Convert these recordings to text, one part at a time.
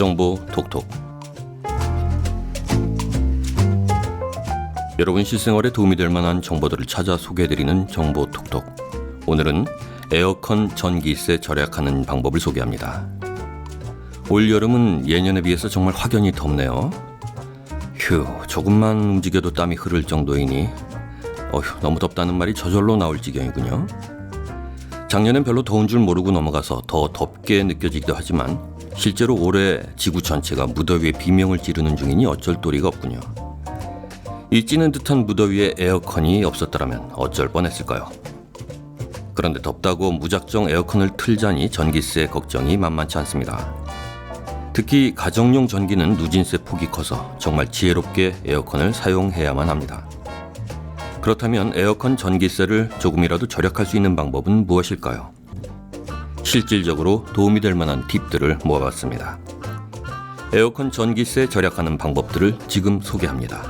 정보 톡톡. 여러분 실생활에 도움이 될 만한 정보들을 찾아 소개해드리는 정보 톡톡. 오늘은 에어컨 전기세 절약하는 방법을 소개합니다. 올 여름은 예년에 비해서 정말 확연히 덥네요. 휴, 조금만 움직여도 땀이 흐를 정도이니 너무 덥다는 말이 저절로 나올 지경이군요. 작년엔 별로 더운 줄 모르고 넘어가서 더 덥게 느껴지기도 하지만 실제로 올해 지구 전체가 무더위에 비명을 지르는 중이니 어쩔 도리가 없군요. 이 찌는 듯한 무더위에 에어컨이 없었더라면 어쩔 뻔했을까요? 그런데 덥다고 무작정 에어컨을 틀자니 전기세 걱정이 만만치 않습니다. 특히 가정용 전기는 누진세 폭이 커서 정말 지혜롭게 에어컨을 사용해야만 합니다. 그렇다면 에어컨 전기세를 조금이라도 절약할 수 있는 방법은 무엇일까요? 실질적으로 도움이 될 만한 팁들을 모아봤습니다. 에어컨 전기세 절약하는 방법들을 지금 소개합니다.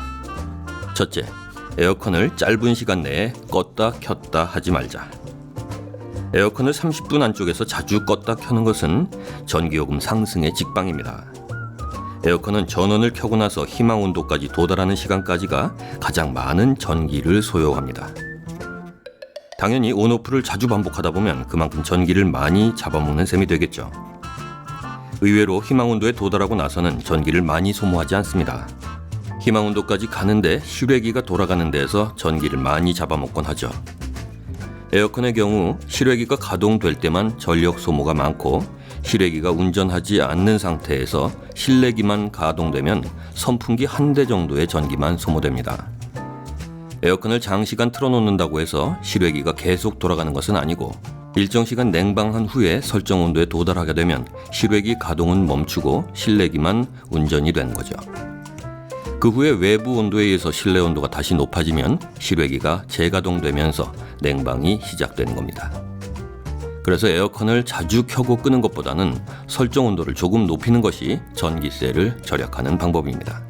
첫째, 에어컨을 짧은 시간 내에 껐다 켰다 하지 말자. 에어컨을 30분 안쪽에서 자주 껐다 켜는 것은 전기요금 상승의 직방입니다. 에어컨은 전원을 켜고 나서 희망 온도까지 도달하는 시간까지가 가장 많은 전기를 소요합니다. 당연히 온오프를 자주 반복하다 보면 그만큼 전기를 많이 잡아먹는 셈이 되겠죠. 의외로 희망 온도에 도달하고 나서는 전기를 많이 소모하지 않습니다. 희망 온도까지 가는데 실외기가 돌아가는 데에서 전기를 많이 잡아먹곤 하죠. 에어컨의 경우 실외기가 가동될 때만 전력 소모가 많고 실외기가 운전하지 않는 상태에서 실내기만 가동되면 선풍기 한 대 정도의 전기만 소모됩니다. 에어컨을 장시간 틀어놓는다고 해서 실외기가 계속 돌아가는 것은 아니고 일정 시간 냉방한 후에 설정 온도에 도달하게 되면 실외기 가동은 멈추고 실내기만 운전이 되는 거죠. 그 후에 외부 온도에 의해서 실내 온도가 다시 높아지면 실외기가 재가동되면서 냉방이 시작되는 겁니다. 그래서 에어컨을 자주 켜고 끄는 것보다는 설정 온도를 조금 높이는 것이 전기세를 절약하는 방법입니다.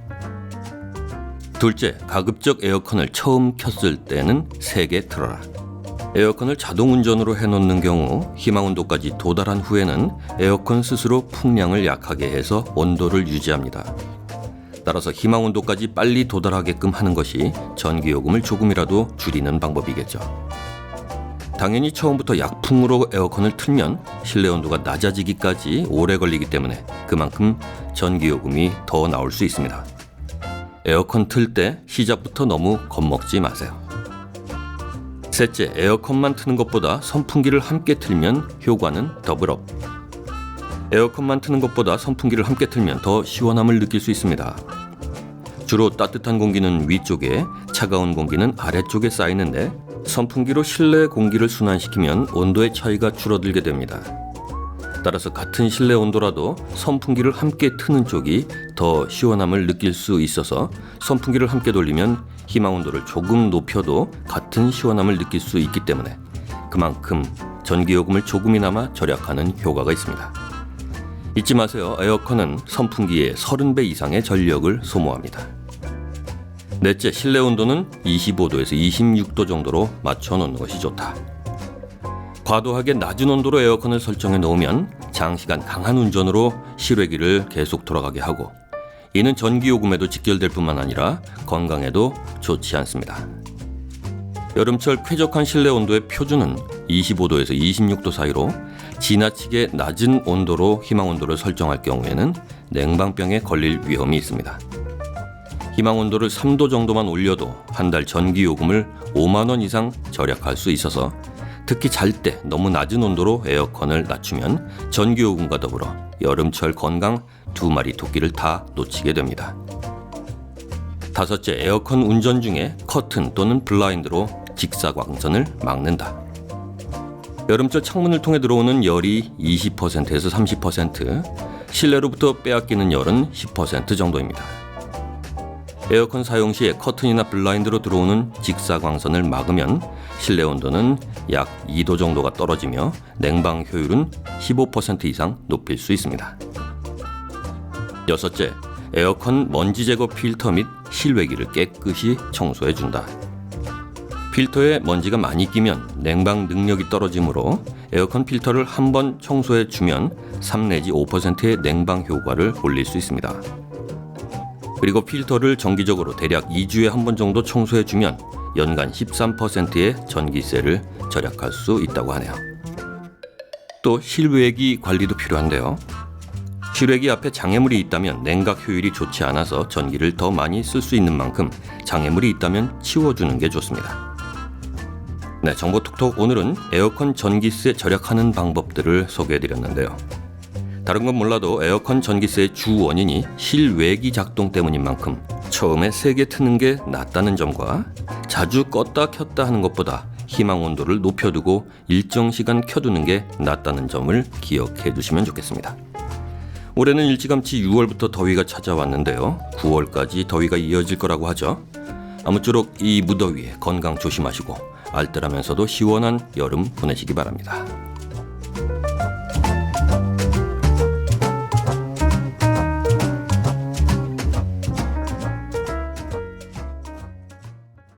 둘째, 가급적 에어컨을 처음 켰을 때는 세게 틀어라. 에어컨을 자동 운전으로 해놓는 경우 희망 온도까지 도달한 후에는 에어컨 스스로 풍량을 약하게 해서 온도를 유지합니다. 따라서 희망 온도까지 빨리 도달하게끔 하는 것이 전기요금을 조금이라도 줄이는 방법이겠죠. 당연히 처음부터 약풍으로 에어컨을 틀면 실내 온도가 낮아지기까지 오래 걸리기 때문에 그만큼 전기요금이 더 나올 수 있습니다. 에어컨 틀 때 시작부터 너무 겁먹지 마세요. 셋째, 에어컨만 트는 것보다 선풍기를 함께 틀면 효과는 더블업. 에어컨만 트는 것보다 선풍기를 함께 틀면 더 시원함을 느낄 수 있습니다. 주로 따뜻한 공기는 위쪽에, 차가운 공기는 아래쪽에 쌓이는데 선풍기로 실내 공기를 순환시키면 온도의 차이가 줄어들게 됩니다. 따라서 같은 실내 온도라도 선풍기를 함께 트는 쪽이 더 시원함을 느낄 수 있어서 선풍기를 함께 돌리면 희망 온도를 조금 높여도 같은 시원함을 느낄 수 있기 때문에 그만큼 전기요금을 조금이나마 절약하는 효과가 있습니다. 잊지 마세요. 에어컨은 선풍기의 30배 이상의 전력을 소모합니다. 넷째, 실내 온도는 25도에서 26도 정도로 맞춰 놓는 것이 좋다. 과도하게 낮은 온도로 에어컨을 설정해 놓으면 장시간 강한 운전으로 실외기를 계속 돌아가게 하고 이는 전기요금에도 직결될 뿐만 아니라 건강에도 좋지 않습니다. 여름철 쾌적한 실내 온도의 표준은 25도에서 26도 사이로 지나치게 낮은 온도로 희망 온도를 설정할 경우에는 냉방병에 걸릴 위험이 있습니다. 희망 온도를 3도 정도만 올려도 한 달 전기요금을 5만 원 이상 절약할 수 있어서 특히 잘 때 너무 낮은 온도로 에어컨을 낮추면 전기요금과 더불어 여름철 건강 두 마리 토끼를 다 놓치게 됩니다. 다섯째, 에어컨 운전 중에 커튼 또는 블라인드로 직사광선을 막는다. 여름철 창문을 통해 들어오는 열이 20%에서 30%, 실내로부터 빼앗기는 열은 10% 정도입니다. 에어컨 사용 시에 커튼이나 블라인드로 들어오는 직사광선을 막으면 실내 온도는 약 2도 정도가 떨어지며 냉방 효율은 15% 이상 높일 수 있습니다. 여섯째, 에어컨 먼지 제거 필터 및 실외기를 깨끗이 청소해준다. 필터에 먼지가 많이 끼면 냉방 능력이 떨어지므로 에어컨 필터를 한번 청소해주면 3 내지 5%의 냉방 효과를 올릴 수 있습니다. 그리고 필터를 정기적으로 대략 2주에 한 번 정도 청소해주면 연간 13%의 전기세를 절약할 수 있다고 하네요. 또 실외기 관리도 필요한데요. 실외기 앞에 장애물이 있다면 냉각 효율이 좋지 않아서 전기를 더 많이 쓸 수 있는 만큼 장애물이 있다면 치워주는 게 좋습니다. 네, 정보 톡톡 오늘은 에어컨 전기세 절약하는 방법들을 소개해드렸는데요. 다른 건 몰라도 에어컨 전기세의 주 원인이 실외기 작동 때문인 만큼 처음에 세게 트는 게 낫다는 점과 자주 껐다 켰다 하는 것보다 희망 온도를 높여두고 일정 시간 켜두는 게 낫다는 점을 기억해 두시면 좋겠습니다. 올해는 일찌감치 6월부터 더위가 찾아왔는데요. 9월까지 더위가 이어질 거라고 하죠. 아무쪼록 이 무더위에 건강 조심하시고 알뜰하면서도 시원한 여름 보내시기 바랍니다.